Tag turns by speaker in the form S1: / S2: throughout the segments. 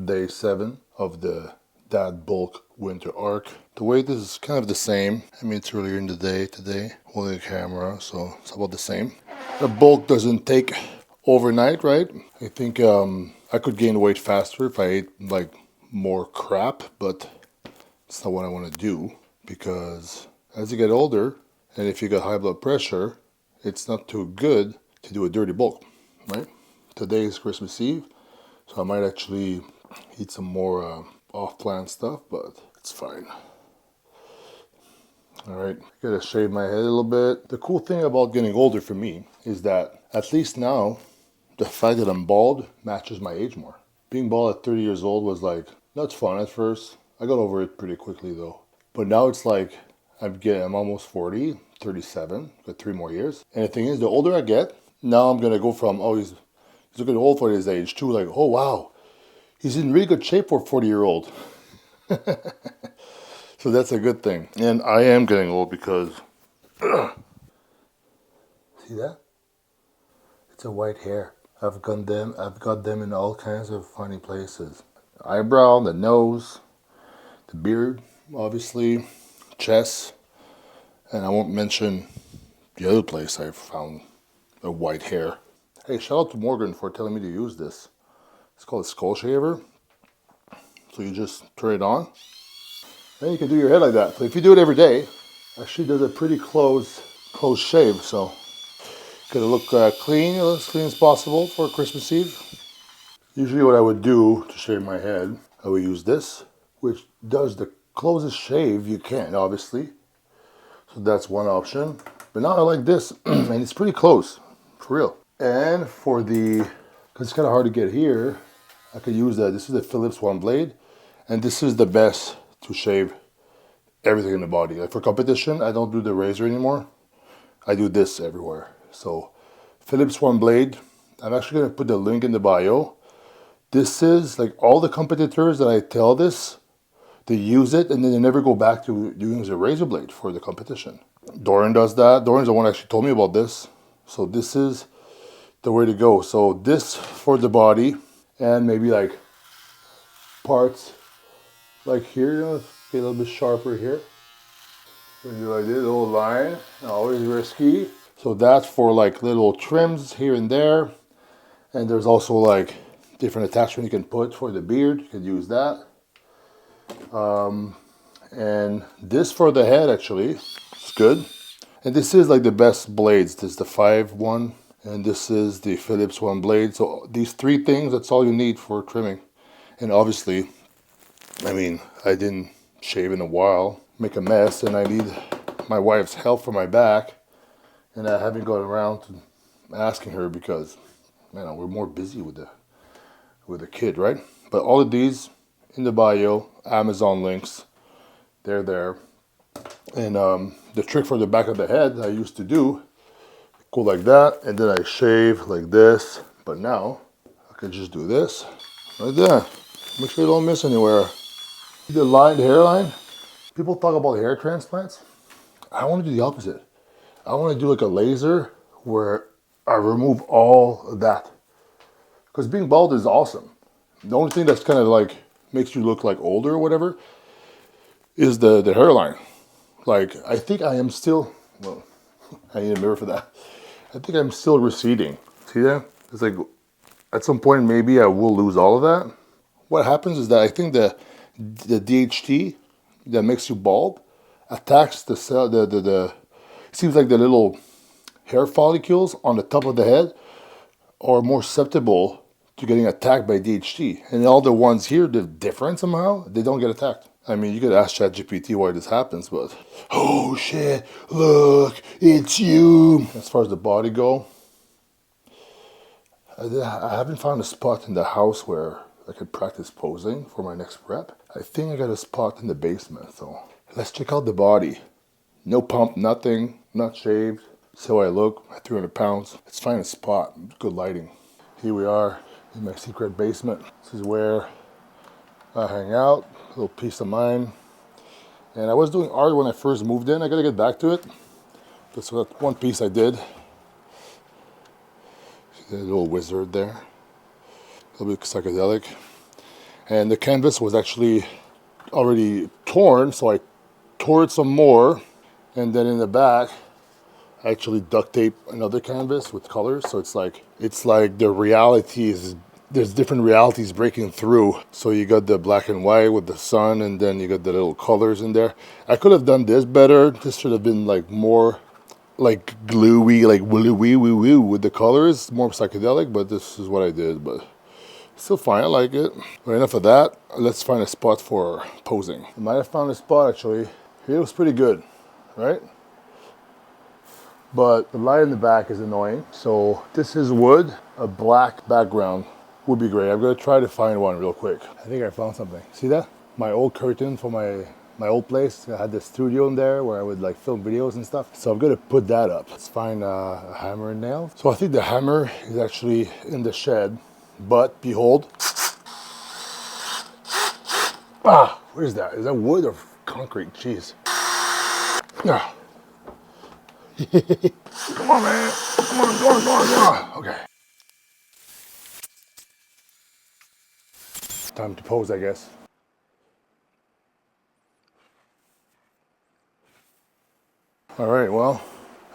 S1: day 7 of the Dad Bulk Winter Arc. The weight is kind of the same. I mean, it's earlier in the day today, holding the camera, so it's about the same. The bulk doesn't take overnight, right? I think I could gain weight faster if I ate like more crap, but it's not what I want to do, because as you get older, and if you got high blood pressure, it's not too good to do a dirty bulk, right? Today is Christmas Eve, so I might actually eat some more off-plan stuff, but it's fine. Alright, gotta shave my head a little bit. The cool thing about getting older for me is that at least now, the fact that I'm bald matches my age more. Being bald at 30 years old was like, not fun at first. I got over it pretty quickly though. But now it's like, I'm almost 40, 37, got 3 more years. And the thing is, the older I get, now I'm gonna go from, oh, he's looking old for his age, to like, oh wow, he's in really good shape for a 40-year-old. So that's a good thing. And I am getting old because, see that? It's a white hair. I've got them in all kinds of funny places. The eyebrow, the nose, the beard, obviously, chest, and I won't mention the other place I found a white hair. Hey, shout out to Morgan for telling me to use this. It's called a skull shaver. So you just turn it on, and you can do your head like that. So if you do it every day, actually does a pretty close shave. So gotta look clean, as clean as possible for Christmas Eve. Usually what I would do to shave my head, I would use this, which does the closest shave you can, obviously. So that's one option. But now I like this, and it's pretty close, for real. And for the, because it's kind of hard to get here, I could use that. This is the Philips One Blade, and this is the best to shave everything in the body. Like for competition, I don't do the razor anymore. I do this everywhere. So Philips One Blade, I'm actually going to put the link in the bio. This is like all the competitors that I tell this, they use it and then they never go back to using the razor blade for the competition. Doran does that. Doran's the one that actually told me about this. So this is the way to go. So this for the body, and maybe like parts like here, you know, get a little bit sharper here. So you do like this little line, always risky. So that's for like little trims here and there. And there's also like different attachment you can put for the beard. You can use that. And this for the head actually, it's good. And this is like the best blades. This is the 5-1, and this is the Philips One Blade. So these 3 things, that's all you need for trimming. And obviously, I mean, I didn't shave in a while, make a mess, and I need my wife's help for my back. And I haven't gone around to asking her because, you know, we're more busy with the kid, right? But all of these in the bio, Amazon links, they're there. And the trick for the back of the head I used to do, go like that, and then I shave like this. But now I can just do this right there. Make sure you don't miss anywhere. The hairline. People talk about hair transplants. I want to do the opposite. I want to do like a laser where I remove all of that. Because being bald is awesome. The only thing that's kind of like makes you look like older or whatever is the hairline. Like, I think I am still, well, I need a mirror for that. I think I'm still receding. See that? It's like, at some point, maybe I will lose all of that. What happens is that I think the DHT that makes you bald attacks the cell, it seems like the little hair follicles on the top of the head are more susceptible to getting attacked by DHT. And all the ones here, they're different somehow. They don't get attacked. I mean, you could ask ChatGPT why this happens, but oh shit, look, it's you. As far as the body go, I haven't found a spot in the house where I could practice posing for my next rep. I think I got a spot in the basement, so let's check out the body. No pump, nothing, not shaved. So I look at 300 pounds. Let's find a spot, good lighting. Here we are in my secret basement. This is where I hang out, a little peace of mind. And I was doing art when I first moved in. I gotta get back to it. That's one piece I did. See the little wizard there. A little bit psychedelic. And the canvas was actually already torn, so I tore it some more, and then in the back I actually duct tape another canvas with colors, so it's like the reality is, there's different realities breaking through. So you got the black and white with the sun, and then you got the little colors in there. I could have done this better. This should have been like more like gluey, like woo woo woo woo with the colors, more psychedelic, but this is what I did. But still fine, I like it. But enough of that, let's find a spot for posing. I might have found a spot actually. Here was pretty good, right? But the light in the back is annoying. So this is wood, a black background would be great. I'm gonna try to find one real quick. I think I found something. See that? My old curtain for my old place. I had the studio in there where I would like film videos and stuff. So I'm gonna put that up. Let's find a hammer and nail. So I think the hammer is actually in the shed, but behold. Ah, what is that? Is that wood or concrete? Jeez. Ah. Come on, man. Come on, come on, come on, come on. Okay. Time to pose, I guess. All right, well,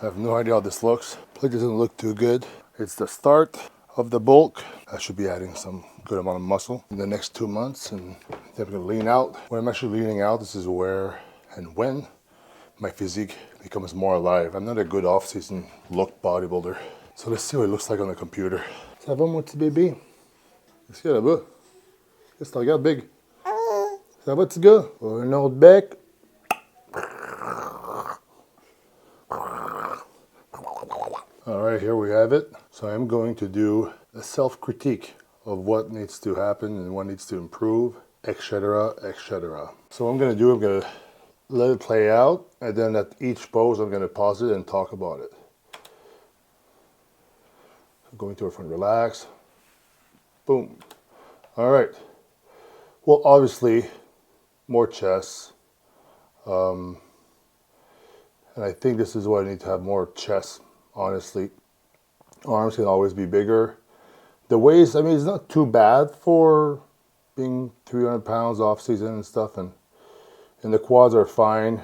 S1: I have no idea how this looks. Plate doesn't look too good. It's the start of the bulk. I should be adding some good amount of muscle in the next 2 months, and then I'm gonna lean out. When I'm actually leaning out, this is where and when my physique becomes more alive. I'm not a good off-season look bodybuilder. So let's see what it looks like on the computer. Ça va, mon petit bébé? Qu'est-ce qu'il y a là-bas? Qu'est-ce que tu regardes, big? Ça va, petit gars? Un autre bec? All right, here we have it. So I'm going to do a self-critique of what needs to happen and what needs to improve, etc., etc. So what I'm gonna do, I'm gonna let it play out, and then at each pose, I'm gonna pause it and talk about it. I'm going to a front, relax. Boom. All right. Well, obviously, more chest. And I think this is what I need to have, more chest, honestly. Arms can always be bigger. The waist, I mean, it's not too bad for being 300 pounds off season and stuff. And the quads are fine.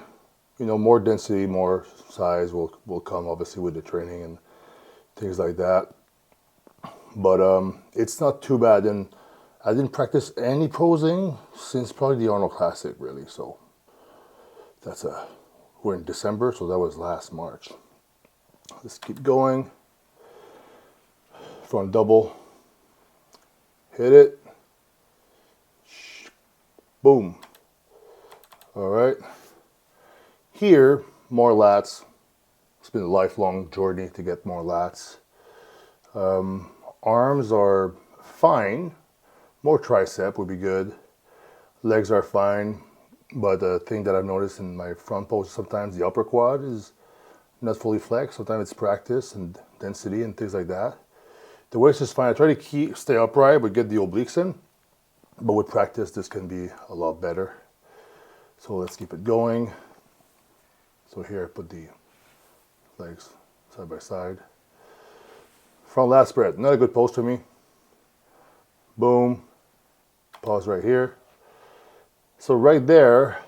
S1: You know, more density, more size will come obviously with the training and things like that. But it's not too bad. And I didn't practice any posing since probably the Arnold Classic, really. So we're in December, so that was last March. Let's keep going. Front double. Hit it. Boom. All right. Here, more lats. It's been a lifelong journey to get more lats. Arms are fine. More tricep would be good. Legs are fine. But the thing that I've noticed in my front pose, sometimes the upper quad is not fully flexed. Sometimes it's practice and density and things like that. The waist is fine. I try to stay upright, but get the obliques in. But with practice, this can be a lot better. So let's keep it going. So here I put the legs side by side. Front lat spread, not a good pose for me. Boom. Pause right here. So right there,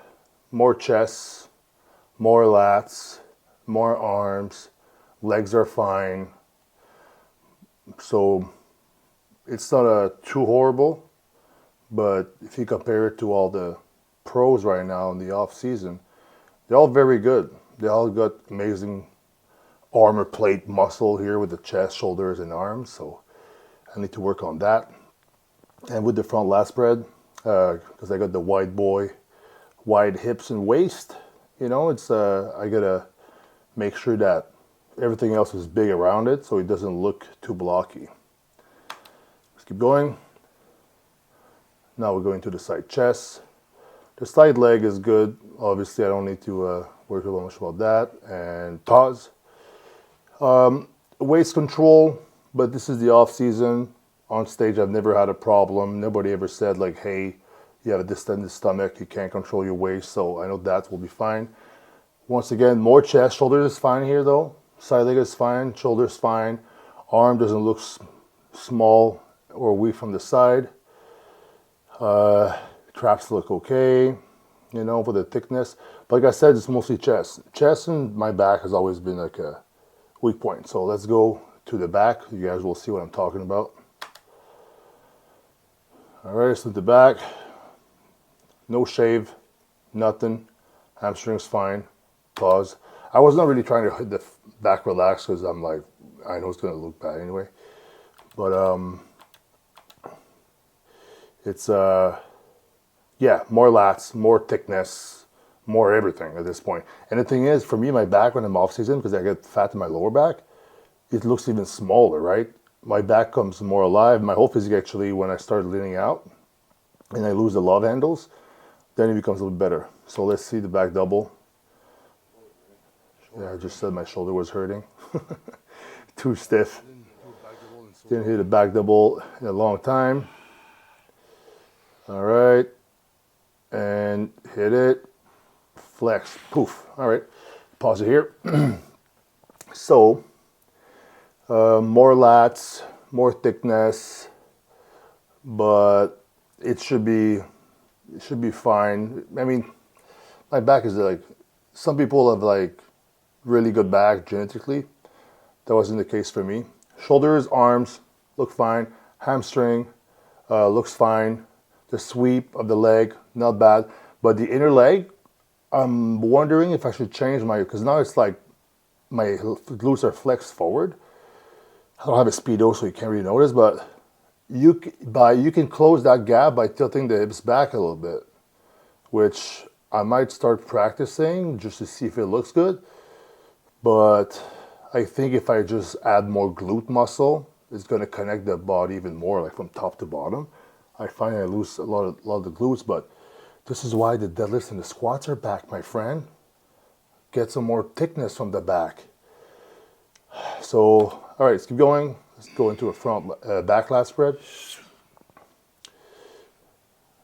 S1: more chest, more lats, more arms, legs are fine. So it's not too horrible, but if you compare it to all the pros right now in the off season, they're all very good. They all got amazing armor plate muscle here with the chest, shoulders, and arms. So I need to work on that. And with the front lat spread, because I got the wide boy, wide hips and waist, you know, it's I gotta make sure that everything else is big around it so it doesn't look too blocky. Let's keep going. Now we're going to the side chest. The side leg is good. Obviously, I don't need to worry too much about that. And pause. Waist control, but this is the off season. On stage, I've never had a problem. Nobody ever said like, hey, you have a distended stomach, you can't control your waist. So I know that will be fine. Once again, more chest. Shoulders is fine here though. Side leg is fine. Shoulders fine. Arm doesn't look small or weak from the side. Traps look okay, you know, for the thickness. But like I said, it's mostly chest. Chest and my back has always been like a weak point. So let's go to the back. You guys will see what I'm talking about. All right, so the back, no shave, nothing. Hamstring's fine. Pause. I was not really trying to hit the back relax because I'm like, I know it's gonna look bad anyway. But it's yeah, more lats, more thickness, more everything at this point. And the thing is, for me, my back when I'm off season, because I get fat in my lower back, it looks even smaller, right? My back comes more alive. My whole physique actually, when I start leaning out and I lose the love handles, then it becomes a little better. So let's see the back double. Yeah, I just said my shoulder was hurting. Too stiff. Didn't hit a back double in a long time. All right. And hit it. Flex. Poof. All right. Pause it here. So, more lats, more thickness, but it should be fine. I mean, my back is like, some people have like really good back genetically. That wasn't the case for me. Shoulders, arms look fine. Hamstring looks fine. The sweep of the leg, not bad. But the inner leg, I'm wondering if I should change my, because now it's like my glutes are flexed forward. I don't have a speedo, so you can't really notice, but you can close that gap by tilting the hips back a little bit, which I might start practicing just to see if it looks good. But I think if I just add more glute muscle, it's going to connect the body even more, like from top to bottom. I find I lose a lot of the glutes, but this is why the deadlifts and the squats are back, my friend. Get some more thickness from the back. So, all right, let's keep going. Let's go into a front back lat spread.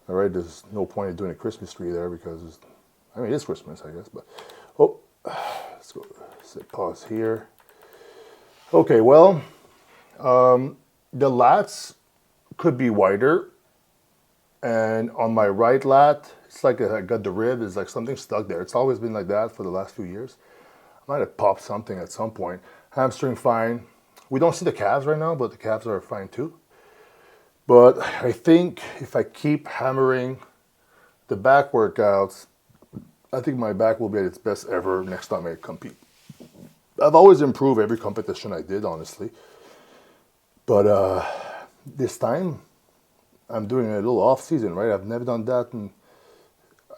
S1: All right, there's no point in doing a Christmas tree there because, I mean, it is Christmas, I guess, but, oh, let's go, pause here. Okay, well, the lats could be wider, and on my right lat, it's like I got the rib, it's like something stuck there. It's always been like that for the last few years. I might have popped something at some point. Hamstring fine. We don't see the calves right now, but the calves are fine too. But I think if I keep hammering the back workouts, I think my back will be at its best ever next time I compete. I've always improved every competition I did, honestly. But this time, I'm doing a little off season, right? I've never done that in,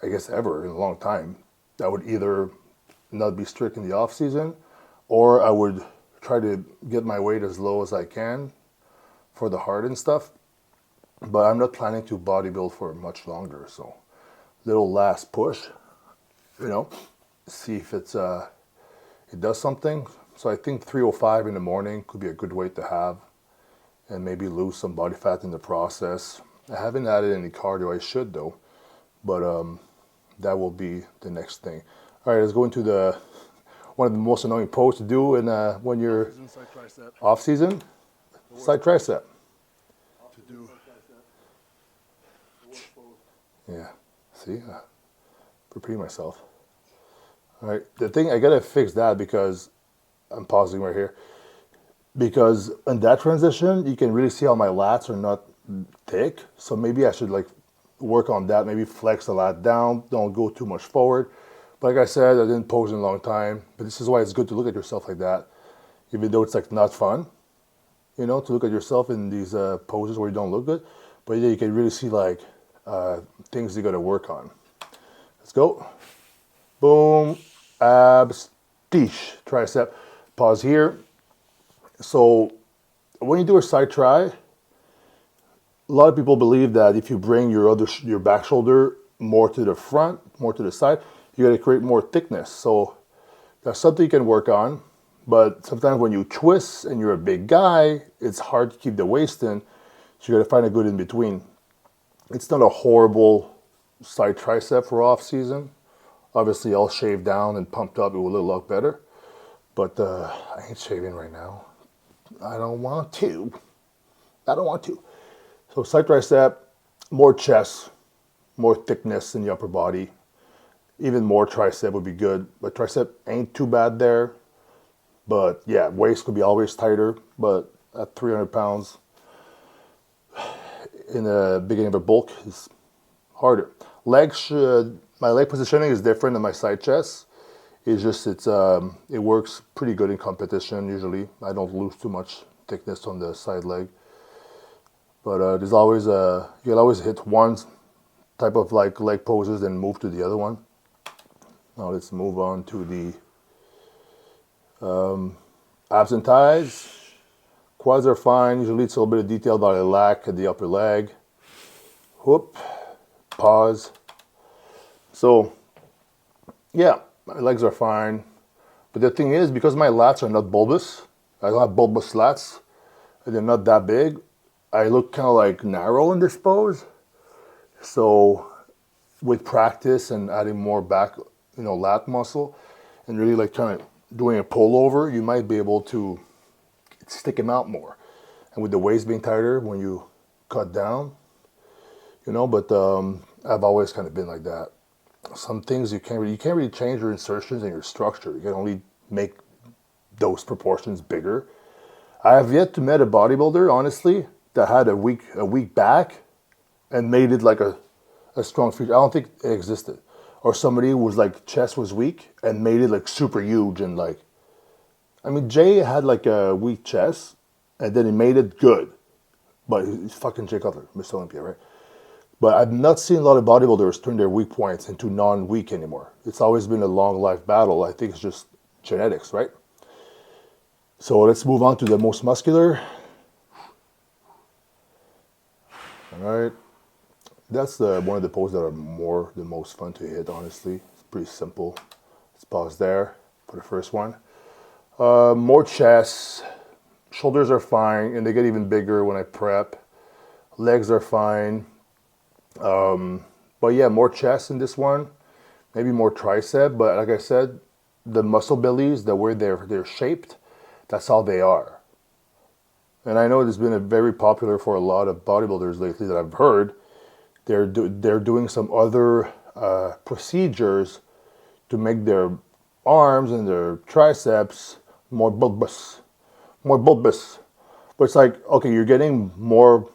S1: I guess, ever in a long time. I would either not be strict in the off season, or I would try to get my weight as low as I can for the hard and stuff. But I'm not planning to bodybuild for much longer. So, little last push, you know, see if it does something. So I think 305 in the morning could be a good weight to have, and maybe lose some body fat in the process. I haven't added any cardio. I should though, but that will be the next thing. All right, let's go into the one of the most annoying poses to do in when you're off season. Side tricep. To do. Yeah. See, repeating myself. All right. The thing I gotta fix that because I'm pausing right here. Because in that transition, you can really see how my lats are not thick. So maybe I should like work on that. Maybe flex the lat down. Don't go too much forward. But like I said, I didn't pose in a long time. But this is why it's good to look at yourself like that, even though it's like not fun. You know, to look at yourself in these poses where you don't look good. But yeah, you can really see like things you got to work on. Let's go. Boom, abs, tish, tricep. Pause here. So when you do a side try, a lot of people believe that if you bring your back shoulder more to the front, more to the side, you got to create more thickness. So that's something you can work on. But sometimes when you twist and you're a big guy, it's hard to keep the waist in. So you got to find a good in between. It's not a horrible side tricep for off season. Obviously, all shaved down and pumped up, it will look a lot better. But I ain't shaving right now. I don't want to. So side tricep, more chest, more thickness in the upper body. Even more tricep would be good, but tricep ain't too bad there. But yeah, waist could be always tighter, but at 300 pounds in the beginning of a bulk is harder. Legs should, my leg positioning is different than my side chest. It's just, it works pretty good in competition usually. I don't lose too much thickness on the side leg. But there's always you can always hit one type of like leg poses and move to the other one. Now let's move on to the abs and thighs. Quads are fine. Usually it's a little bit of detail that I lack at the upper leg. Whoop, pause. So yeah, my legs are fine. But the thing is, because my lats are not bulbous, I don't have bulbous lats, and they're not that big, I look kind of like narrow in this pose. So with practice and adding more back, lat muscle, and really like kind of doing a pullover, you might be able to stick them out more. And with the waist being tighter when you cut down, but I've always kind of been like that. Some things you can't really change your insertions and your structure. You can only make those proportions bigger. I have yet to meet a bodybuilder, honestly, that had a weak back and made it like a strong feature. I don't think it existed. Or somebody who was like chest was weak and made it like super huge and like, Jay had like a weak chest and then he made it good. But he's fucking Jay Cutler, Mr. Olympia, right? But I've not seen a lot of bodybuilders turn their weak points into non-weak anymore. It's always been a long life battle. I think it's just genetics, right? So let's move on to the most muscular. All right. That's one of the poses that are the most fun to hit, honestly. It's pretty simple. Let's pause there for the first one. More chest. Shoulders are fine, and they get even bigger when I prep. Legs are fine. But yeah, more chest in this one. Maybe more tricep, but like I said, the muscle bellies, the way they're shaped, that's how they are. And I know it's been very popular for a lot of bodybuilders lately that I've heard. They're doing some other procedures to make their arms and their triceps more bulbous. But it's like, okay, you're getting more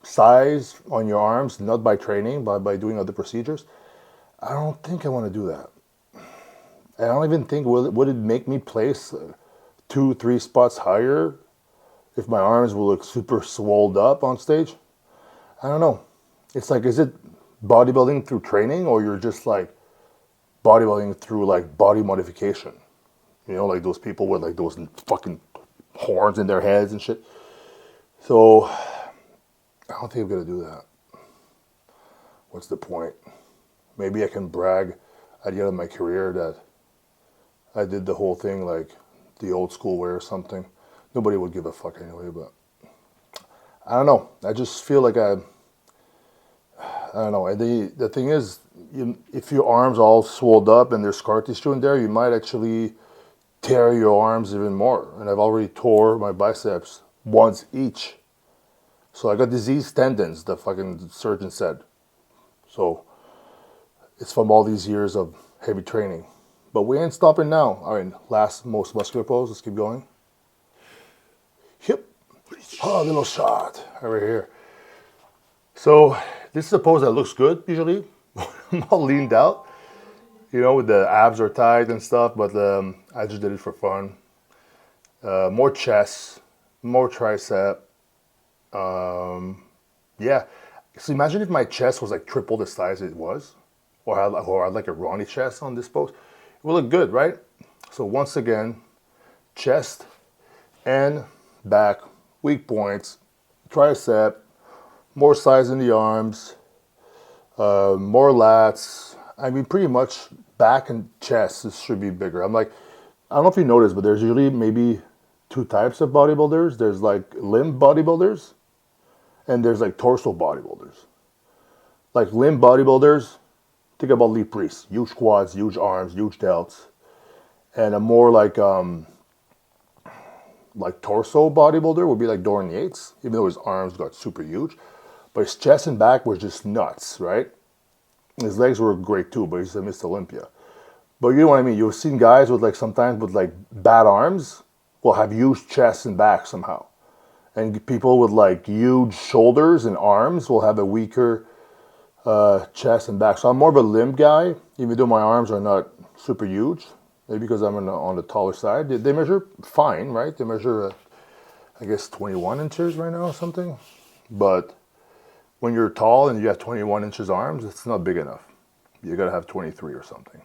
S1: size on your arms, not by training, but by doing other procedures. I don't think I want to do that. I don't even think, would it make me place 2-3 spots higher if my arms will look super swolled up on stage? I don't know. It's like, is it bodybuilding through training, or you're just like bodybuilding through like body modification? Like those people with like those fucking horns in their heads and shit. So I don't think I'm gonna do that. What's the point? Maybe I can brag at the end of my career that I did the whole thing like the old school way or something. Nobody would give a fuck anyway, but I don't know. I just feel like I don't know. And the thing is, if your arms all swelled up and there's scar tissue in there, you might actually tear your arms even more. And I've already tore my biceps once each. So I got diseased tendons, the fucking surgeon said. So it's from all these years of heavy training. But we ain't stopping now. All right, last most muscular pose. Let's keep going. Hip. Oh, little shot over here. So this is a pose that looks good usually. I'm all leaned out, with the abs are tight and stuff, but I just did it for fun. More chest, more tricep. Yeah. So imagine if my chest was like triple the size it was, or I had like a Ronnie chest on this pose. It would look good, right? So once again, chest and back, weak points, tricep, more size in the arms, more lats. Pretty much back and chest should be bigger. I don't know if you noticed, but there's usually maybe 2 types of bodybuilders. There's like limb bodybuilders, and there's like torso bodybuilders. Like limb bodybuilders, think about Lee Priest. Huge quads, huge arms, huge delts. And a more like torso bodybuilder would be like Dorian Yates, even though his arms got super huge. But his chest and back were just nuts, right? His legs were great too, but he's a Mr. Olympia. But you know what I mean? You've seen guys with like sometimes with like bad arms will have huge chests and back somehow. And people with like huge shoulders and arms will have a weaker chest and back. So I'm more of a limb guy, even though my arms are not super huge. Maybe because I'm on the taller side. They measure fine, right? They measure, I guess, 21 inches right now or something. But when you're tall and you have 21 inches arms, it's not big enough. You gotta have 23 or something.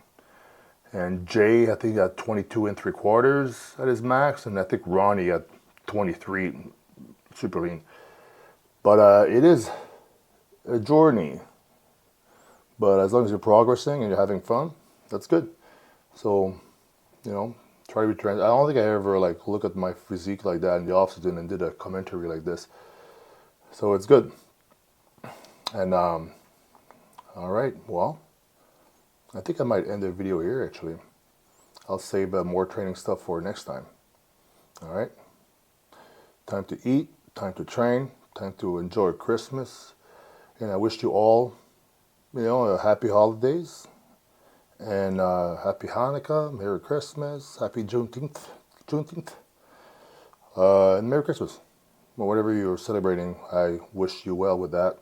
S1: And Jay, I think, had 22 and 3/4 at his max, and I think Ronnie had 23, super lean. But it is a journey. But as long as you're progressing and you're having fun, that's good. So, you know, try to be trans. I don't think I ever like look at my physique like that in the off season and did a commentary like this. So it's good. And all right, well, I think I might end the video here actually. I'll save more training stuff for next time. All right. Time to eat, time to train, time to enjoy Christmas. And I wish you all, you know, happy holidays and happy Hanukkah, Merry Christmas, happy Juneteenth, and Merry Christmas. Well, whatever you're celebrating, I wish you well with that.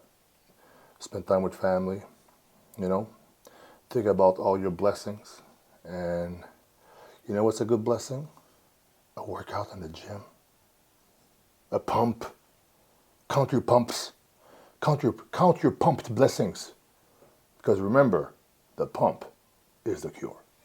S1: Spend time with family, you know. Think about all your blessings. And you know what's a good blessing? A workout in the gym. A pump. Count your pumps. Count your pumped blessings. Because remember, the pump is the cure.